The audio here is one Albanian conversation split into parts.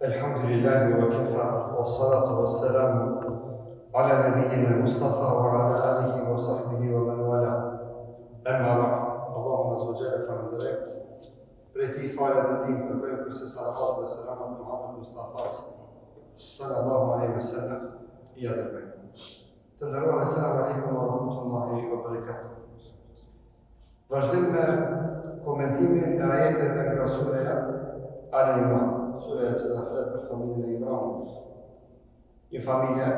Elhamdulillahi wa kafa wa salatu wa salamu ala nabiyyina al-Mustafa wa ala alihi wa sahbihi wa man wala. Amma ba'd. Allahumma azza wa jalla falenderoj. Prej ti falë dhe ndihmë kërkojmë kurse salavat dhe selamat Muhammed Mustafa sallallahu alaihi wasallam i adhuroj. Të nderuar, assalamu alaikum wa rahmatullahi wa barakatuh. Vazhdojmë me komentimin e ajeteve nga sureja Al-Imran. Sureja që da flet për familjen e Imranit. Një familje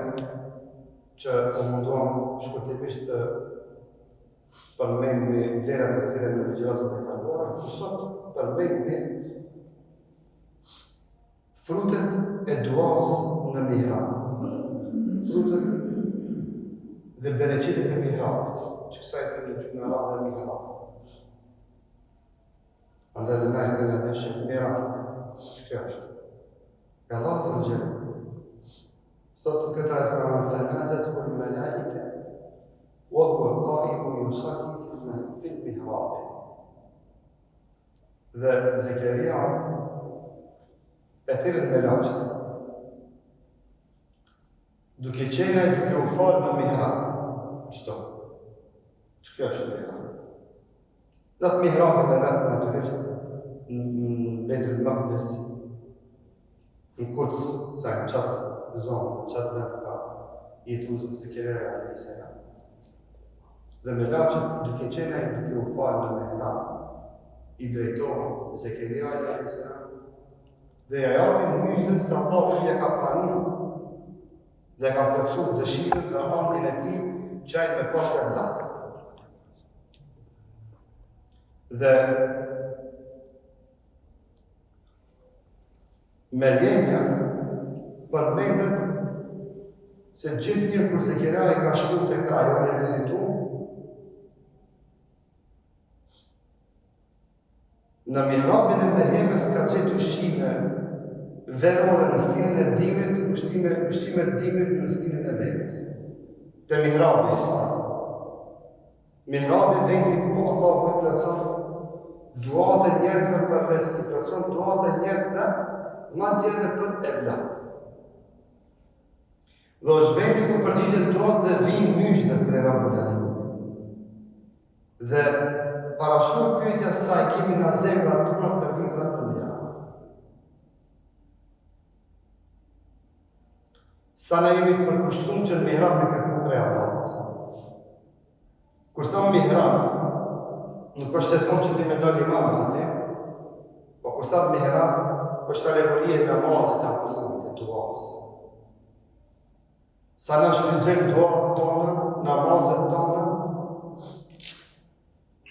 që u munduam shkurtimisht të përmendni vlerat e tyre në ligjëratat e kaluara, ku sot përmendni frutet e duas në mihrab. Frutet dhe bereqetet e mihrabit, që kësa i thënë në gjuhën arabe mihrab. Andaj dhe na e thënë edhe shëmberat. Që kjo është? E Allah të rëgjë. Thotë këta e të pranë fënadet për melaike, wa hua qaimu yusalli fil mihrabi. Dhe Zekeria e thirrën melaqët, duke qenë e duke u falë në mihrab. Qëto? Që kjo është mihrab? Dhe të mihrabin e vetë, naturisht, në Betul Maqdis, në Quds, sa në qatë zonë, qatë vetë ka jetu Zekeria a.s. Dhe melaqët, duke qenë e duke u falë në mihrab, i drejtohen Zekeria a.s. dhe ja japin myshtën se Allahu ja ka pranuar dhe ka plotësuar dëshirën dhe ëndin e tij që ai me pas evlat. Dhe Merjemja përmendet se gjithnjë kur Zekeria ka shkuar tek ajo me vizitu, në mihrabin e Merjemës ka gjetur ushqime verore në stilin e dimrit, ushqime dimrit në stilin e verës. Te mihrabi i saj. Mihrabi vendi ku Allahu i plotson duat e njerëzve për rrezik, i plotson duat e njerëzve madje edhe për evlat. Dhe është vendi ku përgjigjet duat dhe vinë myshtët prej Rabbul Alamin. Dhe parashur pyetja saj, kemi nga zemra tona të lidhura në mihrab. Sa na jemi të përkushtuar që në mihrab me kërku prej Allahut. Kur sa mihrab, nuk është e thonë që ti me dal imam aty, po kur sa mihrab, është alegoria e namazit të apëllimit e duas. Sa na shfrytëzojmë duat tona, namazet tona,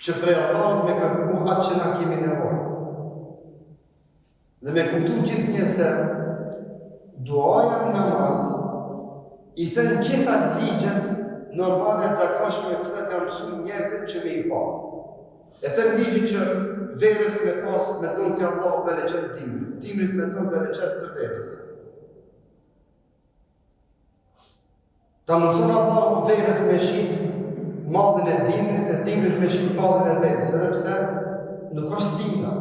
që prej Allahut me kërku atë që na kemi nevojë. Dhe me kuptu gjithnjë se duaja në namaz i thënë gjitha ligjet normale të zakonshme të cilat kanë mësuar njerëzit që me i pa. E thënë ligjin që verës me pas me thonë të Allahu bereqet dimrit, dimrit me thonë bereqet të verës. Ta mundson Allahu verës me shit madhin e dimrit me shit madhin e verës, edhe pse nuk është stina.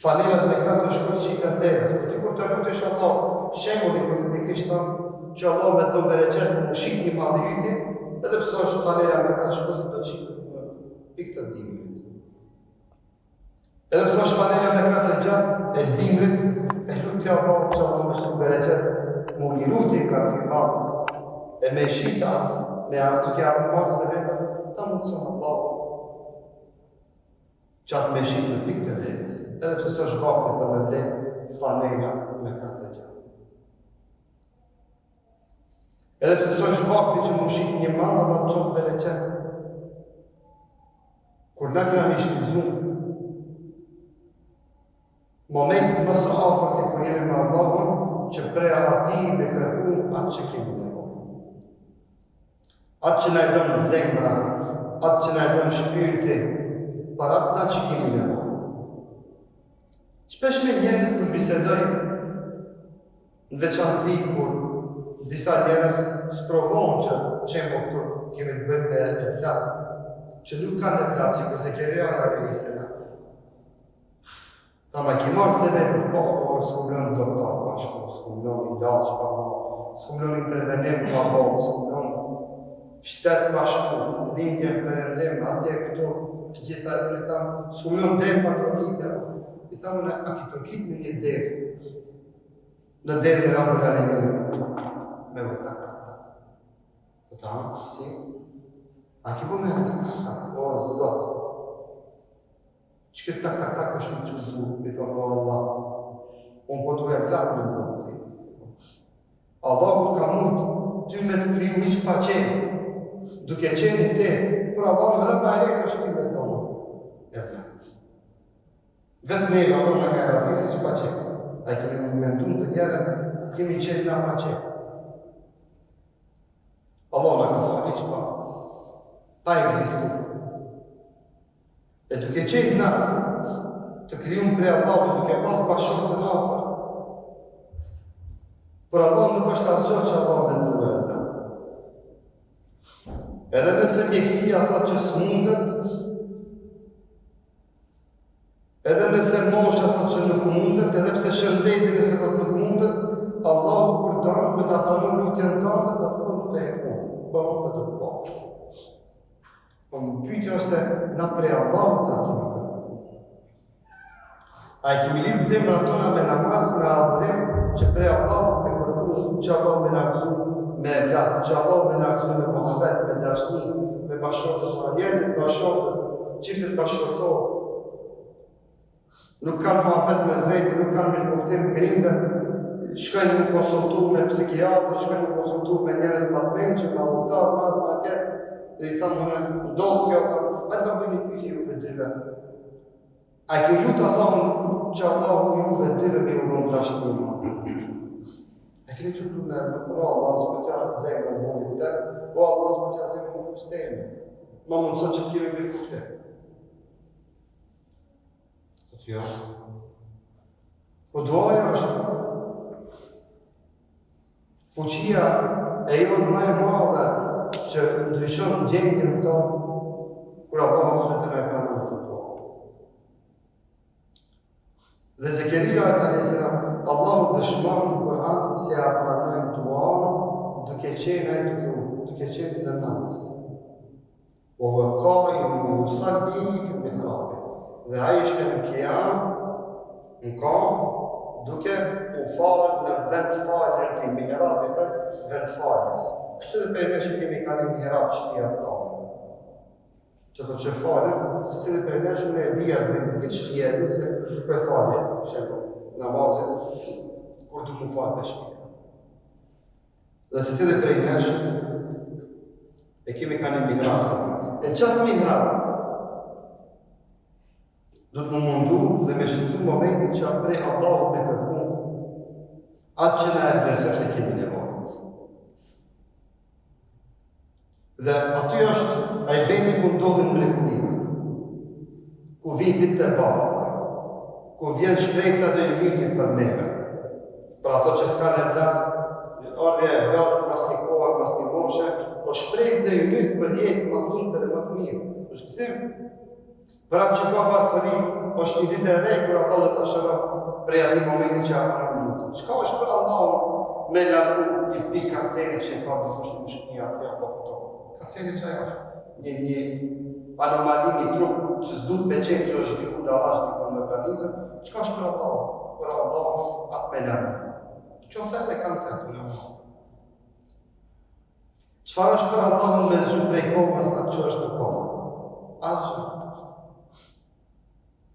Fanelat me kratë të shkurt shiten verës, por ti kur të lutesh Allah, shembulli kur ti kesh thënë që Allah me të bereqet më shit një madhi yti, edhe pse është fanela me kratë shkurt do të shit pikë të dimrit. Edhe pse është fanela me kratë gjatë e dimrit, e lutja Allah që Allah me shumë bereqet më liruti ka firmat e me shita me atë duke atë marë se vepër, ta mundëson Allah që atë me shqit në pikë të verës. Edhe pëse është vakte për me blejt fanela me kratë gjatë. Edhe pëse është vakte që më shqit një madha dhe të qonë bereqet. Kur na këna mi shpizun, momentit më së afërt e kur jemi me Allahun, që preja ati me kërku atë që kemi nevojë. Atë që na e dënë zemra, atë që na e dënë shpirti, për atë që kemi nevojë. Shpesh me njerëzit kur bisedoj, në veçanti kur disa njerëz sprovon që qemë këtu kemi të bëjmë me evlat, që nuk kanë evlat, si kur Zekeria a.s. Tha ma ki marrë se ne për po, s'ku mlon doktor pa shku, s'ku mlon ilaç pa ma, s'ku mlon intervenim pa ma, s'ku mlon shtet pa shku, lindje përëndim, atje këtu, gjitha edhe i thamë, s'ku mlon drejt pa trokitja. I thamë, a ki trokit në një derë, në derë në rambë në një me vë tak. Dhe ta, si? A ki bu në tak, o Zot. Që këtë tak është në që du, mi thonë, o Allah, unë po duhe vlak me ndonëti. Allah kur ka mund, ty me të kriju i që pa qenë, duke qenë te, për Allah në rëmba e lejtë është ty me të e vlak. Vetë neve, Allah në ka e ratisi që pa qenë. A i kemi mendu të njerën, kemi qenë nga pa qenë. Allah në ka fali që pa. Pa egzistu. E duke qenë na të kryum prej Allah, duke pas bashkët të nafër. Për Allah nuk është asgjë që Allah vendurë e na. Edhe nëse mjekësia thot që s'mundet, edhe nëse mosha thot që nuk mundet, edhe pse shëndeti nëse thot nuk mundet, Allahu kur danë me ta pranu lutjen tonë dhe thot kënë fejtë bëmë dhe të po. Po më pyjtjo se na prej Allahu ta kemi kërë. A i kemi lidhë zemra tona me namaz, me adhërim, që prej Allahu me kërë, që Allahu me nakëzu me evlat, që Allahu me nakëzu me muhabet, me dashni, me bashkërtët tona, njerëzit bashkërtët, qiftet bashkërtohë. Nuk kanë muhabet me zvejtë, nuk kanë me kuptim grindën, shkojnë më konsultu me psikiatrë, shkojnë më konsultu me njerëz më të menqë, me autorë, ma ketë, dhe i thamë më ndodhë kjo, a të bëjnë një pyjtë juve dyve. A ki lutë Allahun që Allahun juve dyve me u dhonë dashtë. A keni që të nërë, në kërë Allah zbëtja zemë në mundit të, o Allah zbëtja zemë në kustemi. Ma mundëso që të kemi mirë kupte. Të të jo. Po duaja është fuqia e jonë më e madhe që ndryshon gjendjen tonë kur Allah është të me pranë të dua. Dhe Zekeria e Talisera, Allah dëshmon në Kur'an se a pranojnë dua duke qenë në namaz. O huwa qa'imun yusalli fi al-mihrab. Dhe ai ishte në qiyam, në kam, duke u falë në vend falër të mihrab, vend falës. Kështë dhe prej me që kemi ka një mihrab shpia tonë. Që të që falën, kështë dhe prej me që me dhja në këtë shpia edhe se për falën, shëko, namazin, kur du mu falë të shpia. Dhe se dhe prej me që e kemi ka një mihrab tonë. E qatë mihrab, do të më mundu dhe me shëncu momentin që prej Allahut me kërku atë që na e vlerë, sepse kemi nevojë. Dhe aty është ai vendi ku ndodhin mrekullimet, ku vijnë ditë të bardha, ku vjen shpresa dhe mytit për neve, për ato që s'ka në vlat, ardhja e vlat, mas një kohë, mas një moshe, po shpresë dhe myt për jetë më të dhe më të mirë. është gëzim. Për atë që ka varfëri, është një ditë e rej, kur Allah dhe të shëra prej ati momentin që apë në lutë. Qka është për Allah me largu një pikë kancerit që ka të kushtë në shkënja atë apo këto? Kancerit që ajo është një anomali, një trup që s'du të beqenë që është diku dalash, diku në organizëm. Qka është për Allah? Për Allah atë me largu. Që ofte dhe kancerit në Allah? Qëfar është për Allahun me zhu prej komës atë që është në koma? Atë që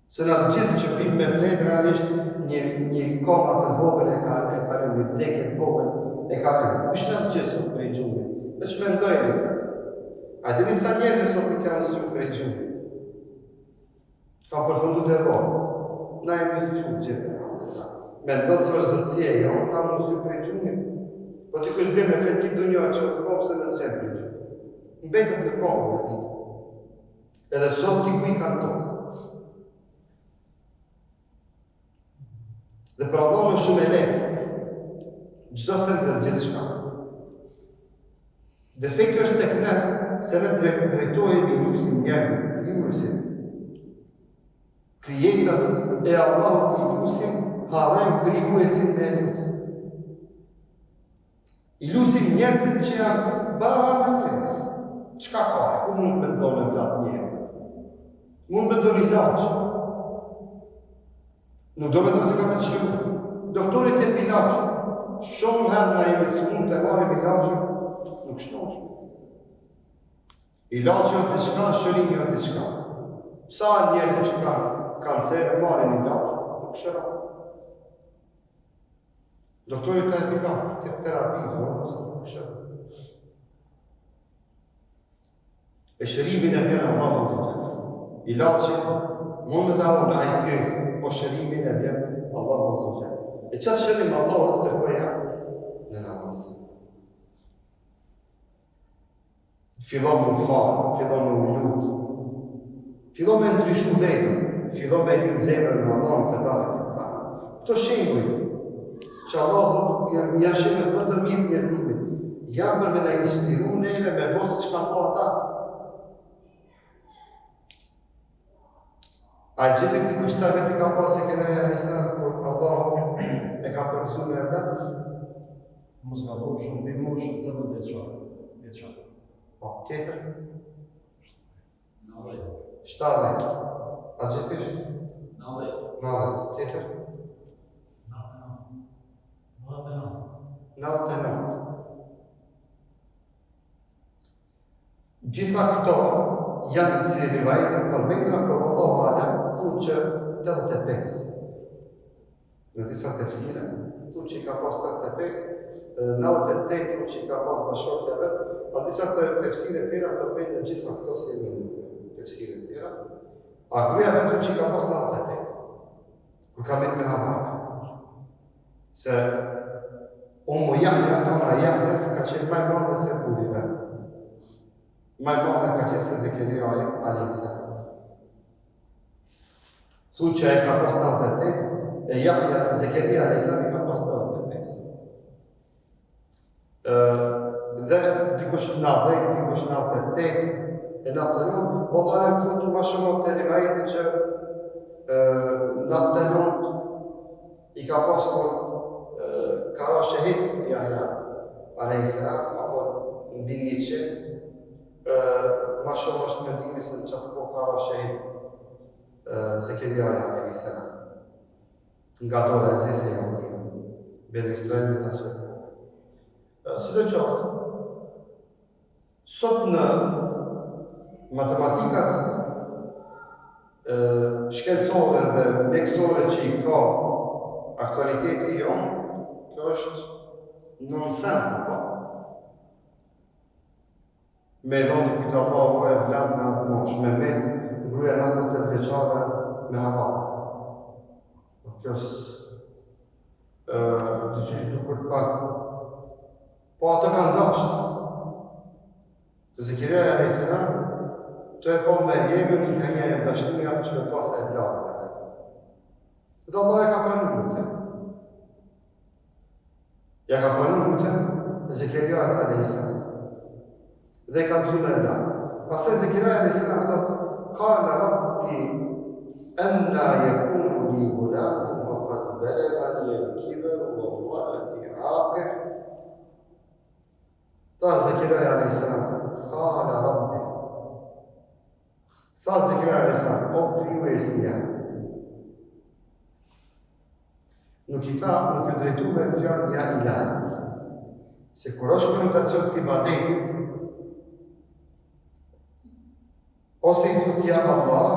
se në të gjithë që bimë me fletë, realisht një koma të vogël e kalem, një vdekje të vogël e kalem. Kush në zgjësë prej gjumit? Me që me ndojnë e këtë. A të njësa njerëzë sot në kanë zgjë prej gjumit. Kam përfundu të vogët. Na e me zgjë gjithë. Me ndonë së është zëtësie, jo, na më zgjë prej gjumit. Po të kush bimë me fletë kitë dunjohë që në komë se në zgjë prej gjumit. Në betët në komë me vitë. Edhe sot t'i kuj kanë tofë. Dhe për Allah në shumë e letë, gjdo se në dhe gjithë shka. Defekti është tek ne, se ne drejtojmë i lusim njerëzit, krijuesin. Krijesat e Allahut i lusim, harrojmë krijuesin me lutë. I lusim njerëzit që janë barabar me njerë. Qka ka? Ku mund me ndonë në platë njerë? Mund me ndonë i laqë. Nuk do me dhe se ka me të shumë. Doktorit e pilaqë. Shumë herë në jemi të mund të marim i laqë, nuk shnoshë. I laqë jo të qka, shërimi jo të qka. Sa njerëzit që kanë kancer, marim i laqë, nuk shëra. Doktorit e pilaqë, terapi, zonë, se nuk shëra. E shërimin e vjen Allah më zëtë. I laqë, mund me ta unë ajkë, po shërimin e vjen Allah më zëtë. E qatë shërim Allah të kërkoja në namaz. Fillon më falë, fillon më lutë, fillon me ndryshu vetëm, fillon me lidhë zemrën në Allah të barë këta. Këto shembuj, që Allah thotë, janë shemet më të mirë njerëzimit, janë për me në inspiru neve me posë që kanë po ata. A i gjithë të kushtë sa veti ka pasë se kënë e njësa, kur Allah e ka përgëzu me evlatë? Mos nga po shumë për moshë të vëndetësha. Po, tjetër? 70. A gjithë ishë? 90. Tjetër? 99. Gjitha këto janë si rivajtën për mendra, për Allahu Alem, thunë që 85. Në disa tefsire, thunë që i ka pas 85, 98 thunë që i ka pas bashkërtja vetë, a disa tefsire tjera përmendën gjitha këto si tefsire tjera, a gruja vetë thunë që i ka pas 98, kur ka me havare. Se Ummu Jahja, nona Jahjes, ka qenë maj madhe se buri vetë. Maj madhe ka qenë se Zekeria a.s. Thunë që e ka pas 98, e Jahja, Zekeria a.s. e ka pas 95. Dhe dikush 90, dikush 98, e 99, vëllane më thunë ma shumë të rivajti që 99 i ka pas ka ra shahid Jahja a.s. apo në bini që ma shumë është mendimi se në qatë po ka ra shahid Zekeria a.s. nga dore e zese e ondime, bërë Israel me të asoj. Si do qoftë, sot në matematikat shkencore dhe mjekësore që i ka aktualiteti jonë, kjo është nonsens, apo? Me dhonë të kujtë Allahu e vladë në atë mosh, me metë ngruja 98 veçare me havare. Kjo është të qështë dukur pak, po atë kanë dashtë. Zekeria a.s. të e po Merjemën i të një e dashnia që me pas e vladë. Dhe Allah e ka pranu lutën. Ja ka pranu lutën Zekeria a.s. Dhe ka mësu me vladë. Pasë Zekeria a.s. thotë, Kala Rabbi, enna jekunu li gulamu, wa qad belegani el kiber, wa mrati aqir. Tha Zekeria a.s. Kala Rabbi. Tha Zekeria a.s. O krijuesja. Nuk i tha, nuk i drejtu me fjallë ja ilahi. Se kur është konotacion të ibadetit, ose i thut ja Allah,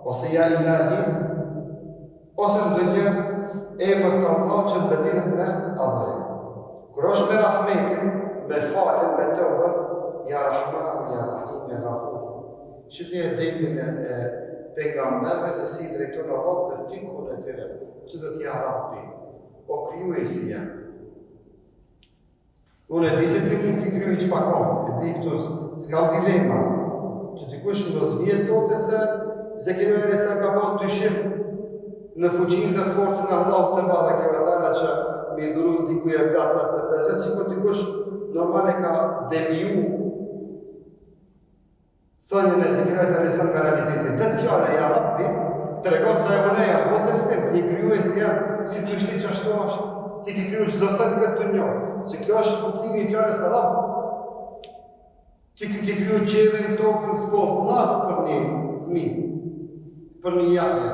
ose ja ilahi, ose në dënjë emër të Allah që ndërlidhet me adhërim. Kur është me rahmetin, me falin, me tëbër, ja Rahman, ja Rahim, ja Ghafur. Shqipni e dejtin e pejgamberve se si drejton Allah dhe fikun e tëre. Këtë dhe t'ja Rabbi, o krijuesi ja. Unë e di se ti mund ki kriju i që pakon, e di këtu s'kam dilemat, që t'i kush në zvjet tote se Zekeria a.s. ka pas dyshim në fuqin dhe forcën e Allah të bada kjo tala që mi dhuru t'i kuj e gata të pezet, si kur t'i kush normal e ka deviju thënjën e Zekeria a.s. nga realitetin. Vetë fjale, ja Rabbi, tregon se ajo neja, po testim, ti e krijuesi jam, si ty shti që ashtu ashtu, ti ke kriju çdo sa në këtë dunjë, që kjo është kuptimi i fjalës arabe. Ti ke kriju qiellin, tokën, zbotë, llaf për një fëmijë, për një jahje.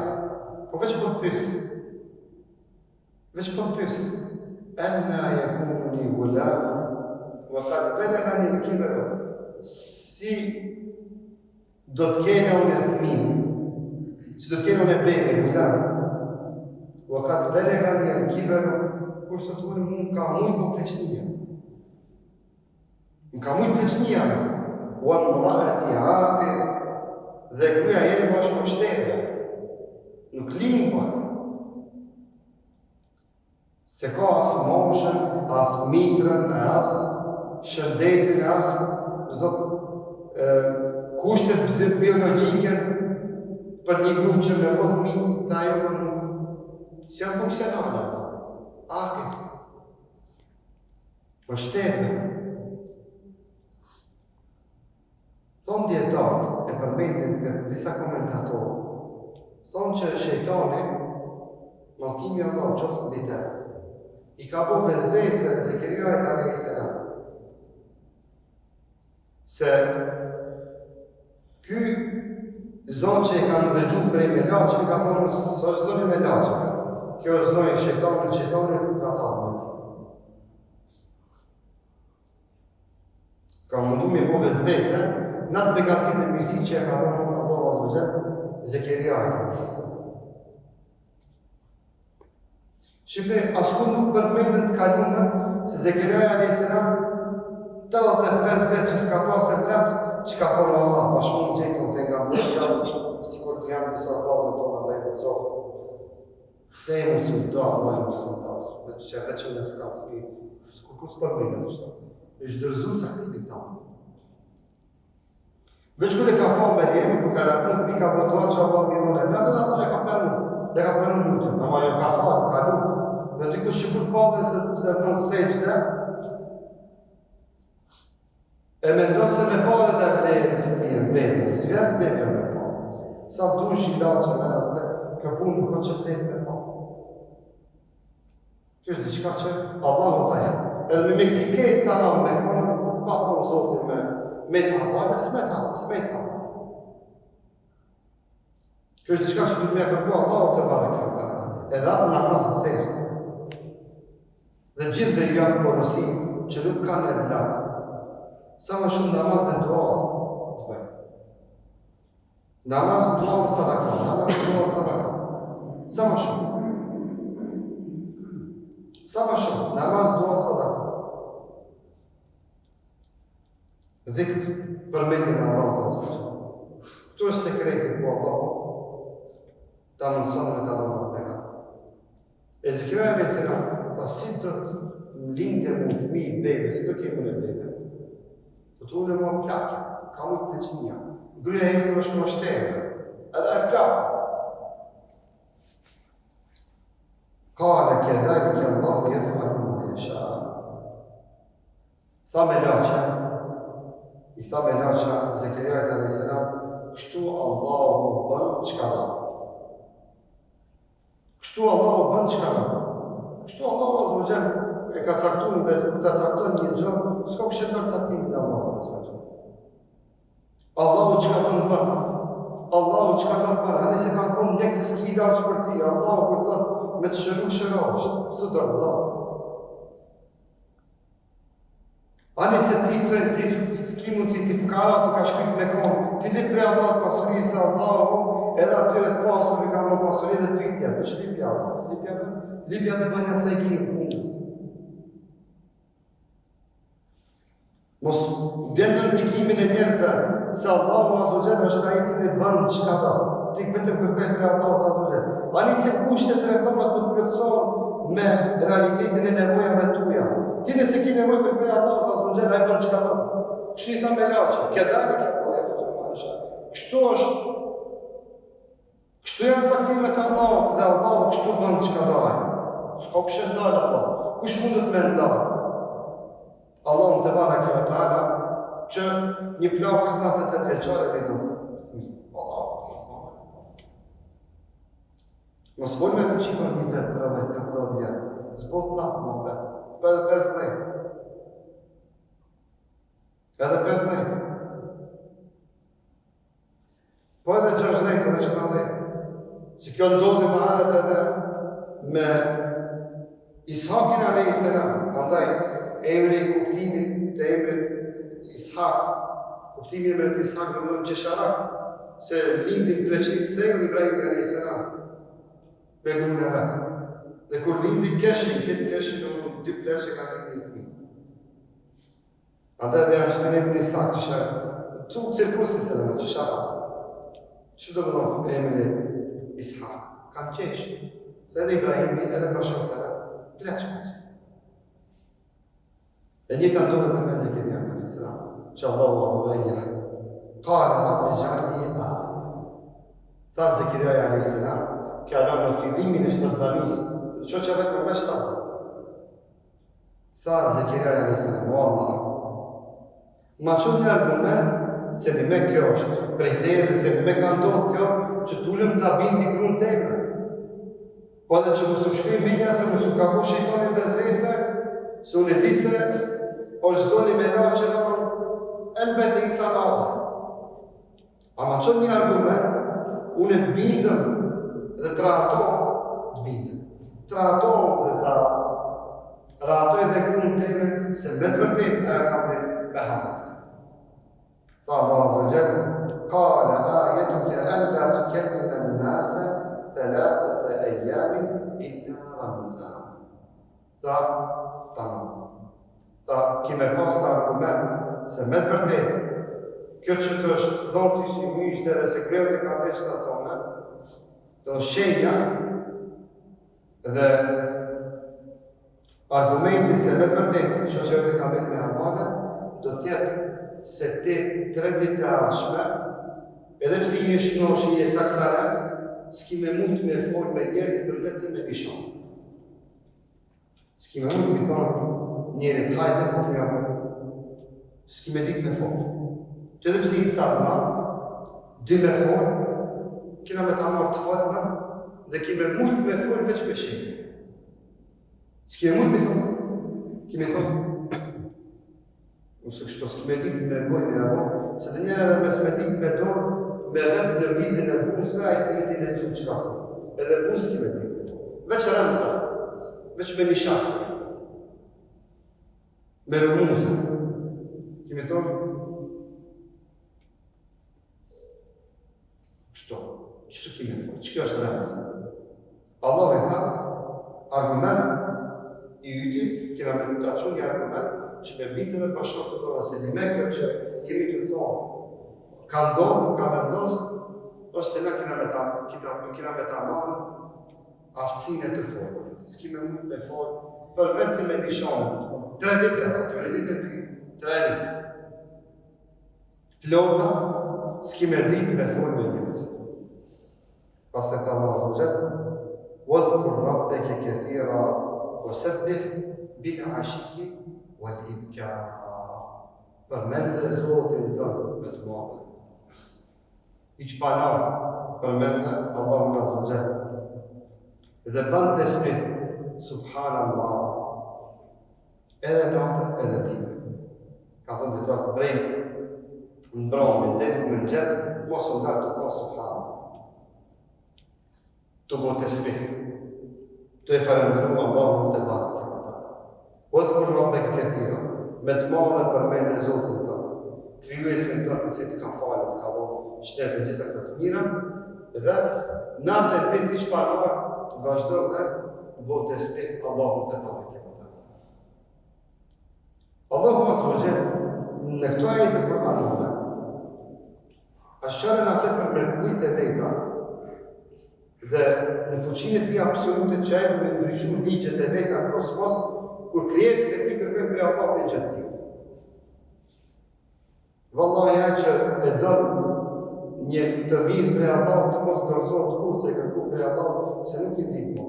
Po veç po të pyes. Veç po të pyes. Anna yakunu li ghulam wa qad balaghani al-kibar. Si do të kene unë fëmijë, si do të kene unë bebe, ghulam, wa qad balaghani al-kibar, kur sot unë mund ka mujt më pleqnia. Më ka mujt pleqnia, wa mraati aqir, dhe gruaja jeme është më shtebe. Nuk linë pa. Se ka asë moshën, asë mitrën, asë shëndetin, asë kushtet biologjike për një gru që me po fëmijë, ta ajo nuk si janë funksionale. Aqir. Më shtebe. Thonë djetarët e përmendin për disa komentatorë, thonë që shejtani, mallkimi i Allahut qoftë mbi te, i ka bërë vezvese Zekeriait alayhis salam. Se ky zonë që e kanë dëgjuar prej melaçeve, ka thonë s'është zoni melaçeve. Kjo është zoni shejtanit nuk ka tallë me ti. Ka mundu me bo vezvese, në atë begatit dhe mirësi që e ka thonë Allahu azza wa jalla Zekeriait alayhis salam. Shifre, askund nuk përmendën të kalume se Zekeriait alayhis salam 85 vjet që s'ka pas e vlet, që ka thonë Allah, pashmon gjetën pejgamberin, sikur të janë disa vazët tona dhe i përcoftë. Ne e mësëm të Allah e mësëm të asë, që veç unë e s'kam të mirë, s'ku s'përmendën të shto. E shdërzu të aktivit ta. Veç kër e ka pa Merjemi, për ka rapër thmi ka vërdohet që Allah mi dhone, me dhe Allah e ka planu lutën, ama e ka falë, ka lutë. Dhe ty kush që kur pa dhe se të përnë sejgjde, e me ndonë se me pare dhe blejë thmi e bejë, s'vjet bejë me pare. Sa dush i latë që me dhe kjo punë nuk që blejë me pare. Kjo është diqka që Allah më ta jetë. Edhe me Meksiketë ta në me konë, pa thonë zotin me të hafale, s'me të hafale. Kjo është diqka që du të me kërku Allah të barë kjo ta. Edhe atë në namazë sejtë. Dhe gjithë dhe janë porosi që nuk kanë e vlatë. Sa më shumë namaz dhe dua të bëjë. Namaz, dua dhe sadaka. Namaz, dua dhe sadaka. Sa më shumë. Sa më shumë. Namaz, dua dhe sadaka. Dhikr përmendin Allah të azhë. Këtu është sekretin po Allah ta mundëson me ta dhëmë me nga. E Zekeriait alayhis salam, tha si të lindje mu fëmi i bebe, si të kemë në bebe. Të unë e mua plakja, ka mu të pleqnia. Gryja e një është më shtere, edhe e plakja. Kale kedhalik Allahu yef'alu ma yasha. Tha me laqa, Zekeriait alayhis salam, kështu Allahu bën çka da. Kështu Allahu bën çka da. Kështu Allahu azza wa jalla e ka caktuar dhe kur ta cakton një gjë, s'ka këshillon caktimin e Allahut azza wa jalla. Allahu çka do të bën? Allahu çka do të bën? Ani se kanë thonë nek se s'ki ilaç për ti, Allahu kur thon me të shërosh, s'u do të zot. Ani se ti s'ki mundësi ti fukara, tu ka shkujt me kohë, ti lip pre Allah të pasurisë se Allahu, edhe atyre të pasur i ka në pasurin e ty tja, veç lipja Allah, lipja dhe bënja se e kinë punës. Mos bjen në ndikimin e njerëzve, se Allahu azogjen është ai cili bën çka do, ti vetëm kërkoj për Allahu azogjen. Ani se kushtet rrethonat nuk plotësohen me realitetin e nevojave tuaja. Ti nëse ki nevojë kërkoj Allahu azogjen, ai bën çka do. Kështu i tha me laçë, kedalik Allah e fërmasha. Kështu është. Kështu janë caktimet e Allahut dhe Allahu kështu bën çka do ai. S'ka pse ndal Allah. Kush mundet me ndal? Allahu te baraka ve taala që një plakës 98 vjeçare me dhënë fëmijë. Allahu. Mos fol me të qikon 20, 30, 40 vjetë. S'po të lafë më vetë. Po edhe 50. Edhe 50. Po edhe 60 edhe 70. Si kjo ndodhi më herët edhe me Ishakin a.s. Andaj, emri kuptimin të emrit Ishak, kuptimi emrit Ishak në mëdhëm qesharak, se lindin pleqnik të thejnë Ibrahim a.s. Me grunë e vetë. Dhe kur lindin keshin, këtë keshin në mëdhëm dy pleqe ka një thmi. Andaj dhe janë që të emri Ishak që shërë, cu cirkusit të në qesharak. Që do mëdhëm emri Ishak? Kam qeshë. Se edhe Ibrahimi, edhe bashkëtëve, pleqë. E një të ndodhe dhe me Zekirja a.s. që Allahu adhureja. Kale rabbi gjali tha Zekirja a.s. Kja në në fillimin e shtatëzanis, që që vetë përme shtatëzë. Tha Zekirja a.s. O Allah, ma që një argument se në me kjo është prej te dhe se në me ka ndodhë kjo që tullëm të bindi grunë teme. Po dhe që mësë të shkuj minja se mësë ka po shejtonin vezvese, se unë e di se është zoni me la që në elbet e isa dada. Ama që një argument, unë e të bindëm dhe të raton të bindëm. Të raton dhe të ratoj dhe grunë teme se me të vërtet e ka me hava. Tha Allah Azza wa Jalla, Kale ajetuke alla tukellime n-nase thalathata ayyamin illa Ramazan. Tha, tamam. Tha, kime pas të argument se me të vërtet, kjo që të është dhonë të si myshte dhe se kreu të kam veç të thonë, do shenja dhe argumenti se me të vërtet, që të kam veç me havane, do tjetë se ti 3 ditë të arshme, edhe pse i është nosh i e saksare, s'ki me mund me folë me njerëzit për vetë se me nishon. S'ki me mund me thonë njerët hajde për të mjabë. S'ki me ditë me folë. Që edhe pse i sabëna, dy me folë, kina me ta marrë të folëme, dhe ki me mund me folë veç me shenë. S'ki me mund me thonë, ki me thonë, ose kështu s'ki me ditë me gojnë e abo, se të njerë edhe mes me ditë me dorë, me vetë lëvizin e buzëve, a i të mitin e cunë që ka thëmë. Edhe buzë ki me ditë. Veç rëmëza, veç me nishakë, me rëmuzë. Kimi thonë? Qëtu kime thonë? Që kjo është rëmëza? Allah e tha, argument i yti, kina me të aqunë një argument, që me bitë dhe bashkë të dola, se një me kjo që jemi të tonë, ka ndonë, ka vendosë, është se na kina me ta marë aftësine të forë. S'ki me mund me forë, për vetë se me nishonë. 3 ditë e dhe, 2 ditë e 3 ditë. Plota, s'ki me ditë me forë me njëzë. Pas të tha Allah Azza وَذْكُرْ رَبَّكَ كَثِيرًا وَسَبِّحْ بِالْعَشِيِّ وَالْإِبْكَارِ. Përmende Zotin tënd me të madhe. I qpanar përmende Allahu Azza wa Jalla. Dhe bën tesbih, subhanallah. Edhe natën edhe ditën. Ka thënë ditët prej mbrëmje deri në mëngjes, mos u ndar të thonë subhanallah. Të bëj tesbih. Të e falënderoj Allahun te bareke. Wadhkur rabbaka kathira. Me të madhe përmende Zotin tënd. Krijuesin tënd i cili të ka falë, të ka dhënë shtetë gjitha këto të mira, dhe natë e ditë i shpanar vazhdo me bëj tesbih Allahun te bareke. Allahu Azza wa Jalla në këto ajete Kur'anore ashare na flet për mrekullitë e veta dhe në fuqinë e tij absolute që ai me ndryshuar ligjet e veta në kosmos kur krijesat e tij kërkojnë prej Allahut në gjë. Vallahi ai që e don një të mirë prej Allahut të mos dorëzohet kur të kërkojë prej Allahut se nuk i di më.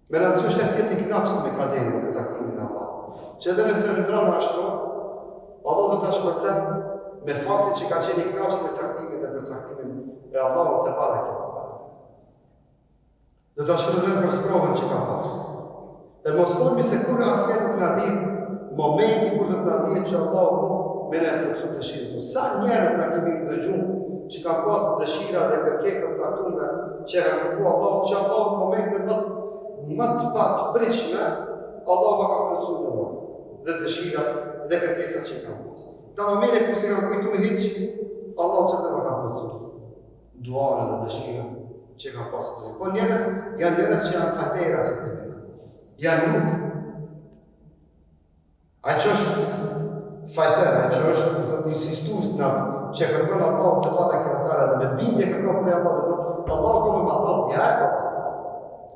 Me rëndësishmë të jetë i kënaqur me kaderin dhe caktimin e Allahut. Që edhe nëse ndronë ashtu, Allah do të shpërblen me faktin që ka qenë i kënaqur me caktimin dhe përcaktimin e Allahut te bareke. Dhe ta shpërblem për sprovën që ka pas. Dhe mos formi se kur asnjë nuk na di momenti kur do të na dihet që Allahu me ne plotëson dëshirën. Sa njerëz na kemi dëgjuar që kanë pas dëshira dhe kërkesa të caktuara që kanë kërkuar Allahu, që Allahu në momentin më të patpritshme Allahu ka plotësuar domosdoshmë dhe dëshirat dhe kërkesat që kanë pas. Ta momente kur se kanë kujtuar hiç, Allahu çfarë ka plotësuar? Duan dhe dëshirën që kanë pas. Po njerëz janë njerëz që janë fatera që të janë lutë. Ai që është fajter, ai që është insistues në atë që kërkon Allahu të patë këratare dhe me bindje kërkon për Allah dhe thotë, Allahu ka me ma thonë, ja e po,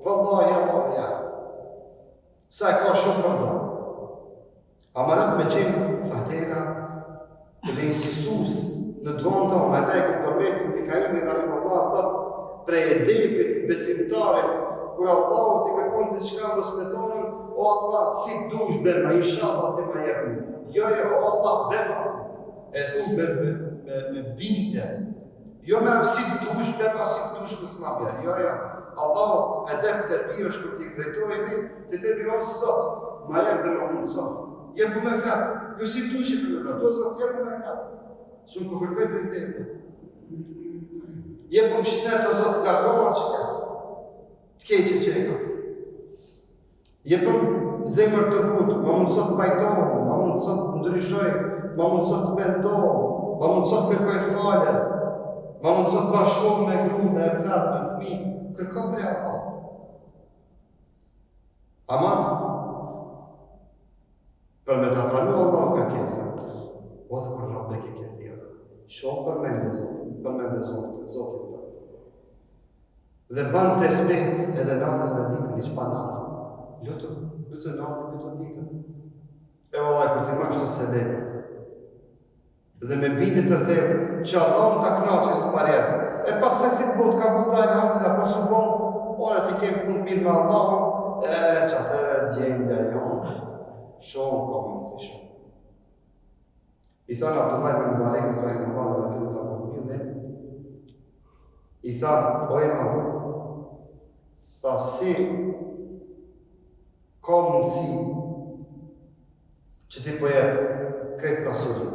vëllahi Allah, ja. Sa e ka shumë për da. Amanet me qenë fajtera dhe insistues në duan tonë, ata e këtë përmetin, një kaimi rahim Allah, thotë, prej e debit, besimtarit, kur Allahu t'i kërkon të qka mos me thonën, o Allah, si dush bema, inshallah të ma jepën. Jo, o Allah, bema, e thunë me bindje. Jo me si dush bema, si dush mos ma bjerë. Jo, Allah, edep të rbi është kur t'i drejtojemi, të themi, o Zot, ma jepë dhe ma mundëson. Jepu me flatë, jo si dush e për me flatë, o Zot, jepu me flatë. Sun për kërkoj për i tepe. Jepu më shnetë, o Zot, largoma që ka. T'keqe që e ka. Jepëm zemër të butë, ma mundësot të pajtohë, ma mundësot të ndryshoj, ma mundësot të pendohë, ma mundësot të kërkoj fale, ma mundësot të bashkohë me gru, me evlat, me thmi, kërkoj për Allah. Ama, për me të pranu Allah kërkesa, o dhe kur rabbe ke këthira, shumë përmende Zotin të. Dhe banë të smih edhe natën dhe ditën, i që pa natë. Lutën natën, lutën ditën. E vallaj, kur t'i marrë shtë sebebet. Dhe me bindit të thellë, që Allah më t'a knaqë së parjetë. E pas të si të botë ka bundaj në amtën, apo së bonë, ore t'i kemë punë mirë me Allah, që atërë djendja jonë, shumë komenti, shumë. I thanë Abdullah ibn Mubarak rahimahullah dhe me këtë të përmjën, i thanë, o imam, tha si ka mundësi që ti po jep kretë pasurin.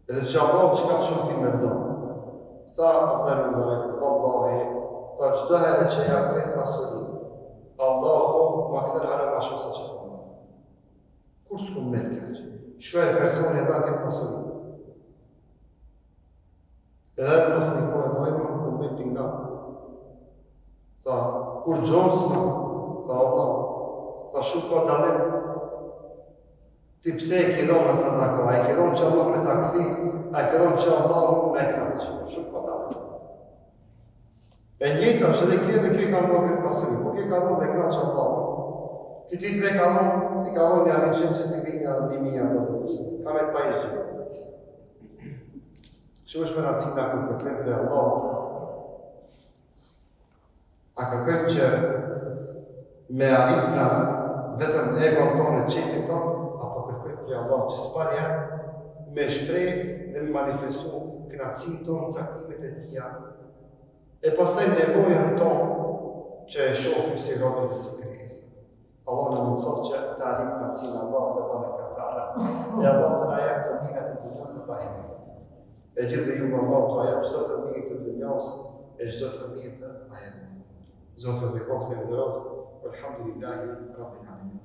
Edhe që Allah që ka shumë ti me do. Tha Abdullah ibn Mubarak, vallahi, tha qdo herë që jep kretë pasurin, Allahu ma këtër anë ma shumë sa që po. Kur s'ku me keq? Shkoj personi e da këtë pasurin. Edhe pas një kohë e dojma, kur me t'inga. Tha, kur gjosma, tha Allah, tha shumë ko dalim, ti pse e kidon atë sadako, a e kidon që Allah me taksi, a e kidon që Allah me knaqë, shumë ko dalim. E njëta është edhe kje dhe kje ka ndonë këtë pasurin, po kje ka ndonë me knaqë Allah. Këti tre ka ndonë, ti ka ndonë një 100 që ti vinë nga 1000, ka me të pajishë gjë. Që është me nga cina kërë kërkëm për Allah, a kërkëm që me arrit nga vetëm egon tonë e qefin tonë, apo kërkëm për Allah që s'parja me shprej dhe me manifestu knatësin tonë, caktimet e tia, e pastaj nevojën tonë që e shofim si robën dhe si kërjesë. Allah në mundësot që të arrit knatësin Allah të bane kërtara, e Allah të na jep të mirat të dunjës dhe ta hemi. E gjithë dhe ju Allah të ajep qdo të mirë të dunjas e qdo të mirë të ajep. Zotë dhe koftë e më dëroftë, alhamdulillahi, rabbi alamin.